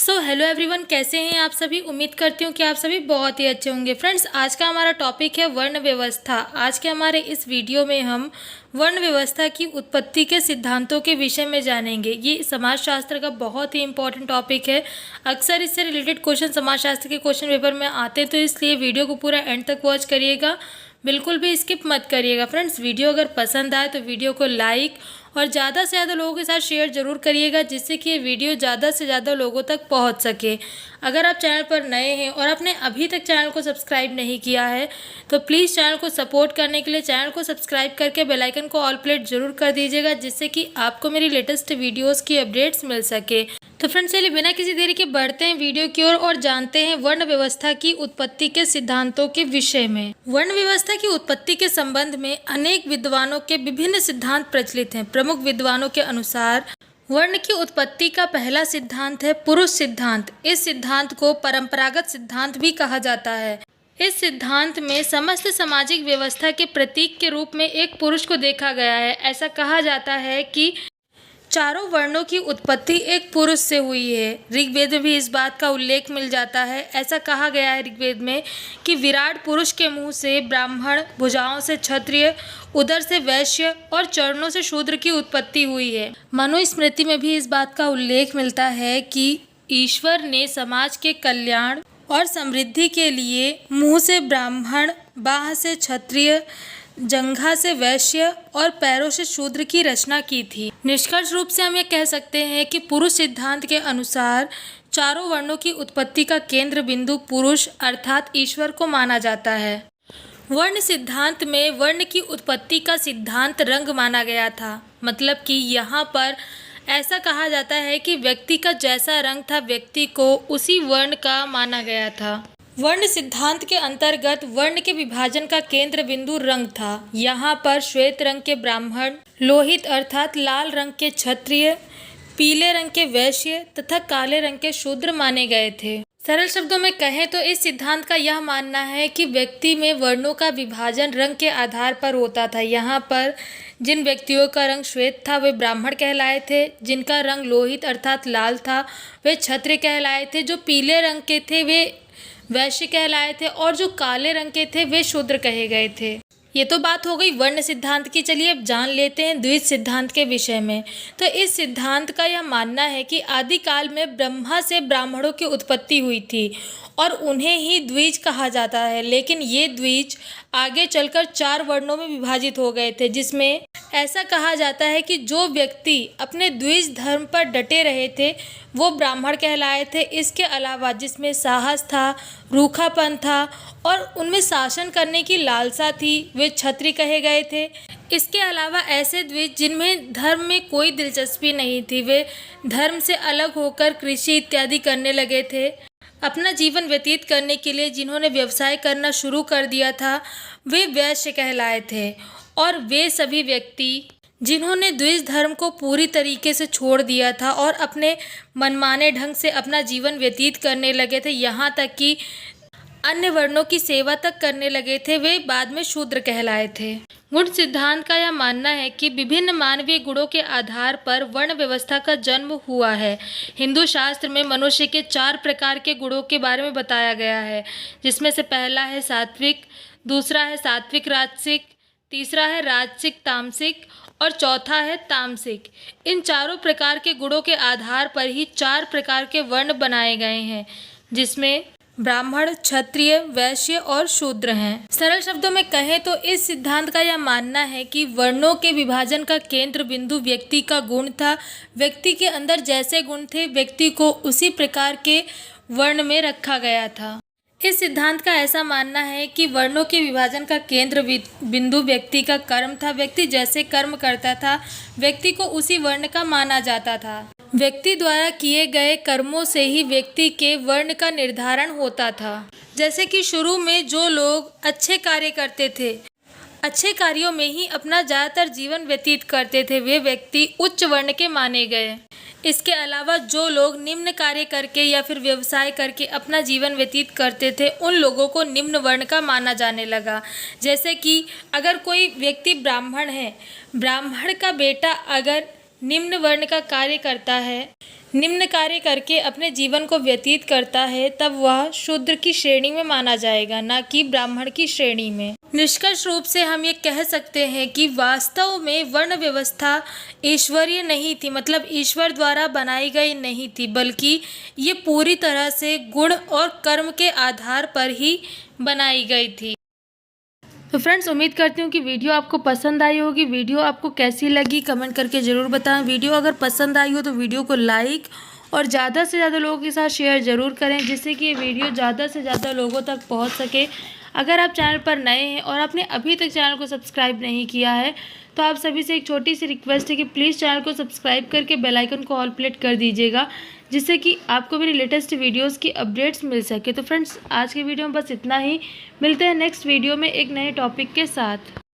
Hello everyone, कैसे हैं आप सभी। उम्मीद करती हूँ कि आप सभी बहुत ही अच्छे होंगे। फ्रेंड्स, आज का हमारा टॉपिक है वर्ण व्यवस्था। आज के हमारे इस वीडियो में हम वर्ण व्यवस्था की उत्पत्ति के सिद्धांतों के विषय में जानेंगे। ये समाजशास्त्र का बहुत ही इंपॉर्टेंट टॉपिक है। अक्सर इससे रिलेटेड क्वेश्चन समाजशास्त्र के क्वेश्चन पेपर में आते हैं, तो इसलिए वीडियो को पूरा एंड तक वॉच करिएगा, बिल्कुल भी स्किप मत करिएगा। फ्रेंड्स, वीडियो अगर पसंद आए तो वीडियो को लाइक और ज़्यादा से ज़्यादा लोगों के साथ शेयर ज़रूर करिएगा, जिससे कि ये वीडियो ज़्यादा से ज़्यादा लोगों तक पहुंच सके। अगर आप चैनल पर नए हैं और आपने अभी तक चैनल को सब्सक्राइब नहीं किया है तो प्लीज़ चैनल को सपोर्ट करने के लिए चैनल को सब्सक्राइब करके बेल आइकन को ऑल प्लेट ज़रूर कर दीजिएगा, जिससे कि आपको मेरी लेटेस्ट वीडियोज़ की अपडेट्स मिल सके। तो फ्रेंड्स, चलिए बिना किसी देरी के बढ़ते हैं वीडियो की ओर और जानते हैं वर्ण व्यवस्था की उत्पत्ति के सिद्धांतों के विषय में। वर्ण व्यवस्था की उत्पत्ति के संबंध में अनेक विद्वानों के विभिन्न सिद्धांत प्रचलित हैं। प्रमुख विद्वानों के अनुसार वर्ण की उत्पत्ति का पहला सिद्धांत है पुरुष सिद्धांत। इस सिद्धांत को परंपरागत सिद्धांत भी कहा जाता है। इस सिद्धांत में समस्त सामाजिक व्यवस्था के प्रतीक के रूप में एक पुरुष को देखा गया है। ऐसा कहा जाता है कि चारों वर्णों की उत्पत्ति एक पुरुष से हुई है। ऋग्वेद में भी इस बात का उल्लेख मिल जाता है। ऐसा कहा गया है ऋग्वेद में कि विराट पुरुष के मुंह से ब्राह्मण, भुजाओं से क्षत्रिय, उदर से वैश्य और चरणों से शूद्र की उत्पत्ति हुई है। मनुस्मृति में भी इस बात का उल्लेख मिलता है कि ईश्वर ने समाज के कल्याण और समृद्धि के लिए मुंह से ब्राह्मण, बाह से क्षत्रिय, जंघा से वैश्य और पैरों से शूद्र की रचना की थी। निष्कर्ष रूप से हम ये कह सकते हैं कि पुरुष सिद्धांत के अनुसार चारों वर्णों की उत्पत्ति का केंद्र बिंदु पुरुष अर्थात ईश्वर को माना जाता है। वर्ण सिद्धांत में वर्ण की उत्पत्ति का सिद्धांत रंग माना गया था। मतलब कि यहाँ पर ऐसा कहा जाता है कि व्यक्ति का जैसा रंग था, व्यक्ति को उसी वर्ण का माना गया था। वर्ण सिद्धांत के अंतर्गत वर्ण के विभाजन का केंद्र बिंदु रंग था। यहाँ पर श्वेत रंग के ब्राह्मण, लोहित अर्थात लाल रंग के क्षत्रिय, पीले रंग के वैश्य तथा काले रंग के शूद्र माने गए थे। सरल शब्दों में कहें तो इस सिद्धांत का यह मानना है कि व्यक्ति में वर्णों का विभाजन रंग के आधार पर होता था। यहाँ पर जिन व्यक्तियों का रंग श्वेत था वे ब्राह्मण कहलाए थे, जिनका रंग लोहित अर्थात लाल था वे क्षत्रिय कहलाए थे, जो पीले रंग के थे वे वैश्य कहलाए थे और जो काले रंग के थे वे शूद्र कहे गए थे। ये तो बात हो गई वर्ण सिद्धांत की। चलिए अब जान लेते हैं द्विज सिद्धांत के विषय में। तो इस सिद्धांत का यह मानना है कि आदिकाल में ब्रह्मा से ब्राह्मणों की उत्पत्ति हुई थी और उन्हें ही द्विज कहा जाता है। लेकिन ये द्विज आगे चलकर चार वर्णों में विभाजित हो गए थे, जिसमें ऐसा कहा जाता है कि जो व्यक्ति अपने द्विज धर्म पर डटे रहे थे वो ब्राह्मण कहलाए थे। इसके अलावा जिसमें साहस था, रूखापन था और उनमें शासन करने की लालसा थी वे क्षत्रिय कहे गए थे। इसके अलावा ऐसे द्विज जिनमें धर्म में कोई दिलचस्पी नहीं थी, वे धर्म से अलग होकर कृषि इत्यादि करने लगे थे। अपना जीवन व्यतीत करने के लिए जिन्होंने व्यवसाय करना शुरू कर दिया था वे वैश्य कहलाए थे। और वे सभी व्यक्ति जिन्होंने द्विज धर्म को पूरी तरीके से छोड़ दिया था और अपने मनमाने ढंग से अपना जीवन व्यतीत करने लगे थे, यहाँ तक कि अन्य वर्णों की सेवा तक करने लगे थे, वे बाद में शूद्र कहलाए थे। गुण सिद्धांत का यह मानना है कि विभिन्न मानवीय गुणों के आधार पर वर्ण व्यवस्था का जन्म हुआ है। हिंदू शास्त्र में मनुष्य के 4 प्रकार के गुणों के बारे में बताया गया है, जिसमें से पहला है सात्विक, दूसरा है सात्विक राजसिक, तीसरा है राजसिक तामसिक और चौथा है तामसिक। इन चारों प्रकार के गुणों के आधार पर ही 4 प्रकार के वर्ण बनाए गए हैं, जिसमें ब्राह्मण, क्षत्रिय, वैश्य और शूद्र हैं। सरल शब्दों में कहें तो इस सिद्धांत का यह मानना है कि वर्णों के विभाजन का केंद्र बिंदु व्यक्ति का गुण था। व्यक्ति के अंदर जैसे गुण थे व्यक्ति को उसी प्रकार के वर्ण में रखा गया था। इस सिद्धांत का ऐसा मानना है कि वर्णों के विभाजन का केंद्र बिंदु व्यक्ति का कर्म था। व्यक्ति जैसे कर्म करता था व्यक्ति को उसी वर्ण का माना जाता था। व्यक्ति द्वारा किए गए कर्मों से ही व्यक्ति के वर्ण का निर्धारण होता था। जैसे कि शुरू में जो लोग अच्छे कार्य करते थे, अच्छे कार्यों में ही अपना ज़्यादातर जीवन व्यतीत करते थे, वे व्यक्ति उच्च वर्ण के माने गए। इसके अलावा जो लोग निम्न कार्य करके या फिर व्यवसाय करके अपना जीवन व्यतीत करते थे उन लोगों को निम्न वर्ण का माना जाने लगा। जैसे कि अगर कोई व्यक्ति ब्राह्मण है, ब्राह्मण का बेटा अगर निम्न वर्ण का कार्य करता है, निम्न कार्य करके अपने जीवन को व्यतीत करता है, तब वह शूद्र की श्रेणी में माना जाएगा, न कि ब्राह्मण की श्रेणी में। निष्कर्ष रूप से हम ये कह सकते हैं कि वास्तव में वर्ण व्यवस्था ईश्वरीय नहीं थी, मतलब ईश्वर द्वारा बनाई गई नहीं थी, बल्कि ये पूरी तरह से गुण और कर्म के आधार पर ही बनाई गई थी। तो फ्रेंड्स, उम्मीद करती हूँ कि वीडियो आपको पसंद आई होगी। वीडियो आपको कैसी लगी कमेंट करके ज़रूर बताएं। वीडियो अगर पसंद आई हो तो वीडियो को लाइक और ज़्यादा से ज़्यादा लोगों के साथ शेयर ज़रूर करें, जिससे कि ये वीडियो ज़्यादा से ज़्यादा लोगों तक पहुँच सके। अगर आप चैनल पर नए हैं और आपने अभी तक चैनल को सब्सक्राइब नहीं किया है तो आप सभी से एक छोटी सी रिक्वेस्ट है कि प्लीज़ चैनल को सब्सक्राइब करके बेल आइकन को ऑल प्लेट कर दीजिएगा, जिससे कि आपको मेरी लेटेस्ट वीडियोस की अपडेट्स मिल सके। तो फ्रेंड्स, आज के वीडियो में बस इतना ही। मिलते हैं नेक्स्ट वीडियो में एक नए टॉपिक के साथ।